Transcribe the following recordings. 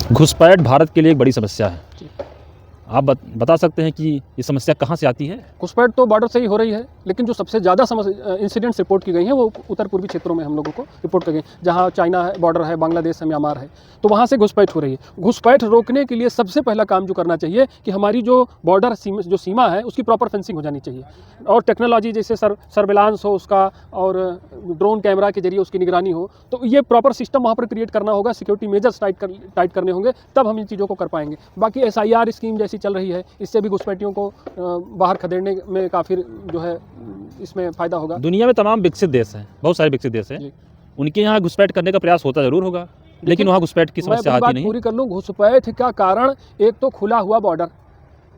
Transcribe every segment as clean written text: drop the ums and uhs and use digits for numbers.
घुसपैठ भारत के लिए एक बड़ी समस्या है। आप बता सकते हैं कि ये समस्या कहाँ से आती है? घुसपैठ तो बॉर्डर से ही हो रही है, लेकिन जो सबसे ज़्यादा इंसिडेंट्स रिपोर्ट की गई हैं वो उत्तर पूर्वी क्षेत्रों में हम लोगों को रिपोर्ट की गई, जहाँ चाइना है, बॉर्डर है, बांग्लादेश है, म्यांमार है, तो वहाँ से घुसपैठ हो रही है। घुसपैठ रोकने के लिए सबसे पहला काम जो करना चाहिए कि हमारी जो बॉर्डर जो सीमा है उसकी प्रॉपर फेंसिंग हो जानी चाहिए, और टेक्नोलॉजी जैसे सर्विलांस हो उसका, और ड्रोन कैमरा के जरिए उसकी निगरानी हो, तो ये प्रॉपर सिस्टम वहाँ पर क्रिएट करना होगा, सिक्योरिटी मेजर्स टाइट करने होंगे, तब हम इन चीज़ों को कर पाएंगे। बाकी SIR स्कीम जैसी चल रही है, इससे भी घुसपैठियों को बाहर खदेड़ने में काफ़ी जो है इसमें फ़ायदा होगा। दुनिया में तमाम विकसित देश हैं, बहुत सारे विकसित देश हैं, उनके यहाँ घुसपैठ करने का प्रयास होता ज़रूर होगा, लेकिन वहाँ घुसपैठ की समस्या आती नहीं। पूरी कर लूँ, घुसपैठ का कारण एक तो खुला हुआ बॉर्डर,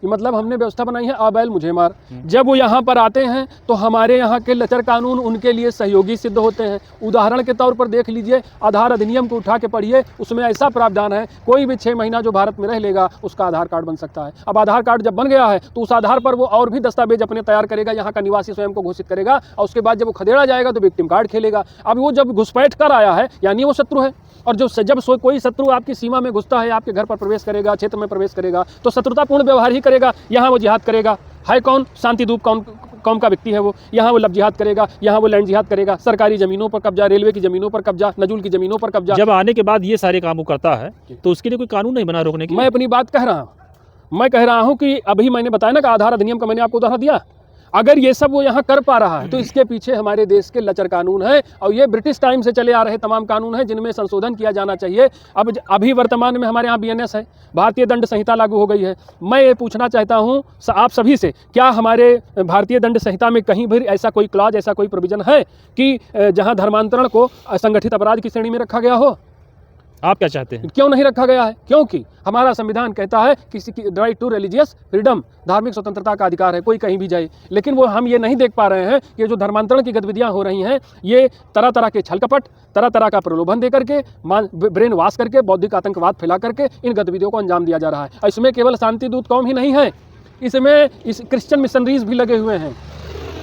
कि मतलब हमने व्यवस्था बनाई है आ बैल मुझे मार। जब वो यहाँ पर आते हैं तो हमारे यहाँ के लचर कानून उनके लिए सहयोगी सिद्ध होते हैं। उदाहरण के तौर पर देख लीजिए, आधार अधिनियम को उठा के पढ़िए, उसमें ऐसा प्रावधान है कोई भी 6 महीना जो भारत में रह लेगा उसका आधार कार्ड बन सकता है। अब आधार कार्ड जब बन गया है तो उस आधार पर वो और भी दस्तावेज अपने तैयार करेगा, यहाँ का निवासी स्वयं को घोषित करेगा, और उसके बाद जब वो खदेड़ा जाएगा तो विक्टिम कार्ड खेलेगा। अब वो जब घुसपैठ कर आया है यानी वो शत्रु है, और जब कोई शत्रु आपकी सीमा में घुसता है, आपके घर पर प्रवेश करेगा, क्षेत्र में प्रवेश करेगा, तो शत्रुतापूर्ण व्यवहार ही करेगा। यहाँ वो जिहाद करेगा, है कौन? शांतिदूत कौम का व्यक्ति है वो। यहाँ वो लब जिहाद करेगा, यहाँ वो लैंड जिहाद करेगा, सरकारी जमीनों पर कब्जा, रेलवे की जमीनों पर कब्जा, नजूल की जमीनों पर कब्जा। जब आने के बाद ये सारे काम वो करता है तो उसके लिए कोई कानून नहीं बना रोकने की? मैं अपनी बात कह रहा हूँ, मैं कह रहा हूँ कि अभी मैंने बताया ना कि आधार अधिनियम का मैंने आपको उदाहरण दिया। अगर ये सब वो यहाँ कर पा रहा है तो इसके पीछे हमारे देश के लचर कानून है, और ये ब्रिटिश टाइम से चले आ रहे तमाम कानून हैं जिनमें संशोधन किया जाना चाहिए। अब अभी वर्तमान में हमारे यहाँ BNS है, भारतीय दंड संहिता लागू हो गई है। मैं ये पूछना चाहता हूँ आप सभी से, क्या हमारे भारतीय दंड संहिता में कहीं भी ऐसा कोई क्लॉज, ऐसा कोई प्रोविजन है कि जहाँ धर्मांतरण को असंगठित अपराध की श्रेणी में रखा गया हो? आप क्या चाहते हैं? क्यों नहीं रखा गया है? क्योंकि हमारा संविधान कहता है किसी की राइट टू रिलीजियस फ्रीडम, धार्मिक स्वतंत्रता का अधिकार है, कोई कहीं भी जाए। लेकिन वो हम ये नहीं देख पा रहे हैं कि जो धर्मांतरण की गतिविधियां हो रही हैं, ये तरह तरह के छल कपट, तरह तरह का प्रलोभन दे करके, ब्रेन वाश करके, बौद्धिक आतंकवाद फैला करके इन गतिविधियों को अंजाम दिया जा रहा है। इसमें केवल शांतिदूत कौम ही नहीं है, इसमें क्रिश्चियन मिशनरीज भी लगे हुए हैं,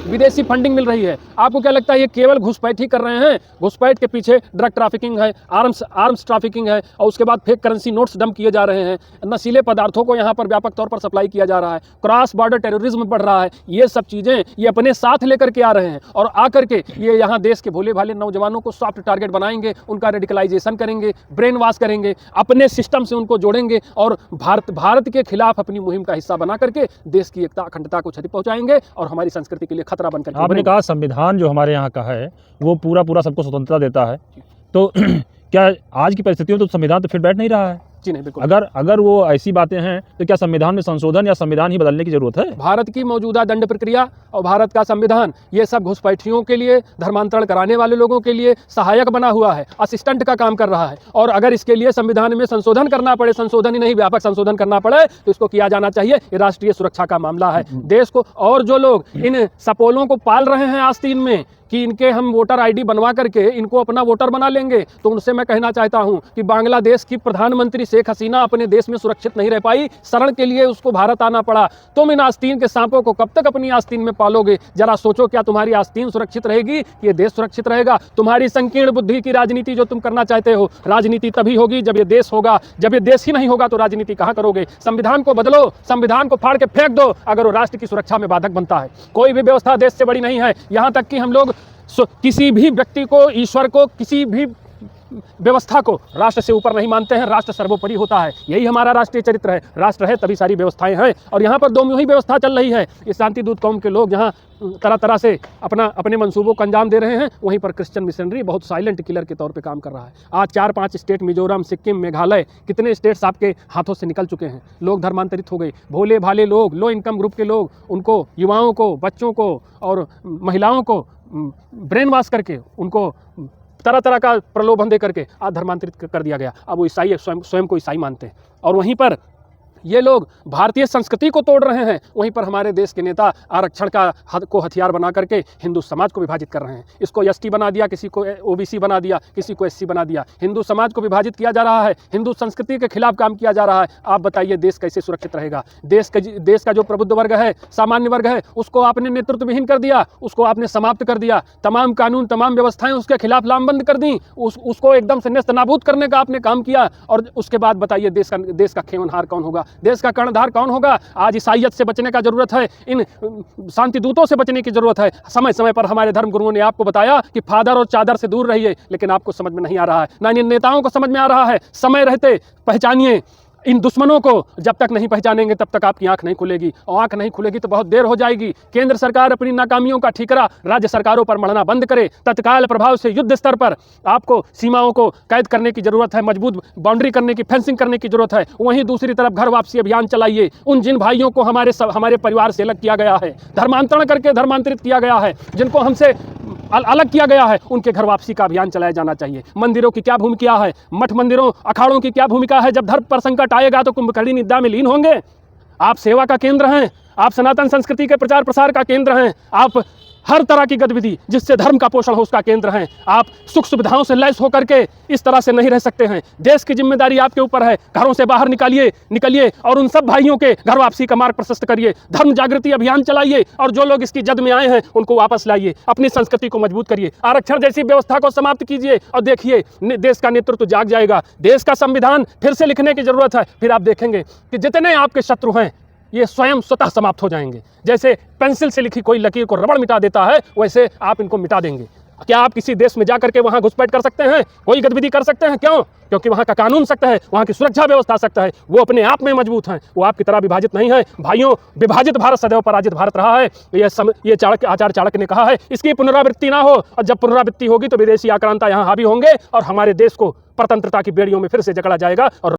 विदेशी फंडिंग मिल रही है। आपको क्या लगता है ये केवल घुसपैठ ही कर रहे हैं? घुसपैठ के पीछे ड्रग ट्रैफिकिंग है, आर्म्स ट्रैफिकिंग है, और उसके बाद फेक करेंसी नोट्स डंप किए जा रहे हैं, नशीले पदार्थों को यहाँ पर व्यापक तौर पर सप्लाई किया जा रहा है, क्रॉस बॉर्डर टेररिज्म बढ़ रहा है। ये सब चीज़ें ये अपने साथ लेकर के आ रहे हैं, और आकर के ये यहाँ देश के भोले भाले नौजवानों को सॉफ्ट टारगेट बनाएंगे, उनका रेडिकलाइजेशन करेंगे, ब्रेन वॉश करेंगे, अपने सिस्टम से उनको जोड़ेंगे, और भारत के खिलाफ अपनी मुहिम का हिस्सा बना करके देश की एकता अखंडता को क्षति पहुँचाएंगे और हमारी संस्कृति के लिए खतरा बनकर। आपने कहा संविधान जो हमारे यहाँ का है वो पूरा सबको स्वतंत्रता देता है, तो क्या आज की परिस्थितियों में तो संविधान तो फिर बैठ नहीं रहा है? जी नहीं, बिल्कुल। अगर वो ऐसी बातें हैं तो क्या संविधान में संशोधन या संविधान ही बदलने की जरूरत है? भारत की मौजूदा दंड प्रक्रिया और भारत का संविधान ये सब घुसपैठियों के लिए, धर्मांतरण कराने वाले लोगों के लिए सहायक बना हुआ है, असिस्टेंट का काम कर रहा है। और अगर इसके लिए संविधान में संशोधन करना पड़े, संशोधन ही नहीं व्यापक संशोधन करना पड़े, तो इसको किया जाना चाहिए। ये राष्ट्रीय सुरक्षा का मामला है देश को। और जो लोग इन सपोलों को पाल रहे हैं आस्तीन में कि इनके हम वोटर ID बनवा करके इनको अपना वोटर बना लेंगे, तो उनसे मैं कहना चाहता हूं कि बांग्लादेश की प्रधानमंत्री शेख हसीना अपने देश में सुरक्षित नहीं रह पाई, शरण के लिए उसको भारत आना पड़ा। तुम इन आस्तीन के सांपों को कब तक अपनी आस्तीन में पालोगे? जरा सोचो, क्या तुम्हारी आस्तीन सुरक्षित रहेगी? ये देश सुरक्षित रहेगा? तुम्हारी संकीर्ण बुद्धि की राजनीति जो तुम करना चाहते हो, राजनीति तभी होगी जब ये देश होगा। जब ये देश ही नहीं होगा तो राजनीति कहां करोगे? संविधान को बदलो, संविधान को फाड़ के फेंक दो अगर वो राष्ट्र की सुरक्षा में बाधक बनता है। कोई भी व्यवस्था देश से बड़ी नहीं है। यहां तक कि हम लोग किसी भी व्यक्ति को, ईश्वर को, किसी भी व्यवस्था को राष्ट्र से ऊपर नहीं मानते हैं। राष्ट्र सर्वोपरि होता है, यही हमारा राष्ट्रीय चरित्र है। राष्ट्र है तभी सारी व्यवस्थाएं हैं, और यहाँ पर 2 में ही व्यवस्था चल रही है। ये शांतिदूत कौम के लोग जहाँ तरह तरह से अपने मंसूबों को अंजाम दे रहे हैं, वहीं पर क्रिश्चियन मिशनरी बहुत साइलेंट किलर के तौर पे काम कर रहा है। आज 4-5 स्टेट, मिजोरम, सिक्किम, मेघालय, कितने स्टेट्स आपके हाथों से निकल चुके हैं। लोग धर्मांतरित हो गए, भोले भाले लोग, लो इनकम ग्रुप के लोग, उनको, युवाओं को, बच्चों को और महिलाओं को ब्रेन वॉश करके, उनको तरह तरह का प्रलोभन दे करके आज धर्मांतरित कर दिया गया। अब वो ईसाई स्वयं को ईसाई मानते हैं। और वहीं पर ये लोग भारतीय संस्कृति को तोड़ रहे हैं, वहीं पर हमारे देश के नेता आरक्षण को हथियार बना करके हिंदू समाज को विभाजित कर रहे हैं। इसको एसटी बना दिया, किसी को ओबीसी बना दिया, किसी को एससी बना दिया। हिंदू समाज को विभाजित किया जा रहा है, हिंदू संस्कृति के खिलाफ काम किया जा रहा है। आप बताइए देश कैसे सुरक्षित रहेगा? देश का जो प्रबुद्ध वर्ग है, सामान्य वर्ग है, उसको आपने नेतृत्वविहीन कर दिया, उसको आपने समाप्त कर दिया। तमाम कानून, तमाम व्यवस्थाएं उसके खिलाफ लामबंद कर दी, उसको एकदम से नेस्त नाबूद करने का आपने काम किया। और उसके बाद बताइए देश का खेमनहार कौन होगा? देश का कर्णधार कौन होगा? आज ईसाइयत से बचने का जरूरत है, इन शांति दूतों से बचने की जरूरत है। समय समय पर हमारे धर्म गुरुओं ने आपको बताया कि फादर और चादर से दूर रहिए, लेकिन आपको समझ में नहीं आ रहा है, ना इन नेताओं को समझ में आ रहा है। समय रहते पहचानिए इन दुश्मनों को, जब तक नहीं पहचानेंगे तब तक आपकी आंख नहीं खुलेगी, और आंख नहीं खुलेगी तो बहुत देर हो जाएगी। केंद्र सरकार अपनी नाकामियों का ठीकरा राज्य सरकारों पर मढ़ना बंद करे। तत्काल प्रभाव से युद्ध स्तर पर आपको सीमाओं को कैद करने की जरूरत है, मजबूत बाउंड्री करने की, फेंसिंग करने की जरूरत है। वहीं दूसरी तरफ घर वापसी अभियान चलाइए। उन जिन भाइयों को हमारे परिवार से अलग किया गया है, धर्मांतरण करके धर्मांतरित किया गया है, जिनको हमसे अलग किया गया है, उनके घर वापसी का अभियान चलाया जाना चाहिए। मंदिरों की क्या भूमिका है, मठ मंदिरों अखाड़ों की क्या भूमिका है? जब धर्म पर संकट आएगा तो कुंभकर्णी निद्रा में लीन होंगे। आप सेवा का केंद्र हैं, आप सनातन संस्कृति के प्रचार प्रसार का केंद्र हैं, आप हर तरह की गतिविधि जिससे धर्म का पोषण हो उसका केंद्र हैं। आप सुख सुविधाओं से लैस होकर के इस तरह से नहीं रह सकते हैं। देश की जिम्मेदारी आपके ऊपर है। घरों से बाहर निकलिए और उन सब भाइयों के घर वापसी का मार्ग प्रशस्त करिए। धर्म जागृति अभियान चलाइए और जो लोग इसकी जद में आए हैं उनको वापस लाइए। अपनी संस्कृति को मजबूत करिए। आरक्षण जैसी व्यवस्था को समाप्त कीजिए और देखिए देश का नेतृत्व जाग जाएगा। देश का संविधान फिर से लिखने की जरूरत है। फिर आप देखेंगे कि जितने आपके शत्रु हैं ये स्वयं स्वतः समाप्त हो जाएंगे। जैसे पेंसिल से लिखी कोई लकीर को रबड़ मिटा देता है, वैसे आप इनको मिटा देंगे। क्या आप किसी देश में जाकर के वहां घुसपैठ कर सकते हैं, कोई गतिविधि कर सकते हैं? क्यों? क्योंकि वहां का कानून सख्त है, वहां की सुरक्षा व्यवस्था सख्त है। वो अपने आप में मजबूत हैं, वो आपकी तरह विभाजित नहीं है। भाइयों, विभाजित भारत सदैव पराजित भारत रहा है। ये आचार्य चाणक्य ने कहा है। इसकी पुनरावृत्ति ना हो, और जब पुनरावृत्ति होगी तो विदेशी आक्रांता यहाँ हावी होंगे और हमारे देश को परतंत्रता की बेड़ियों में फिर से जकड़ा जाएगा और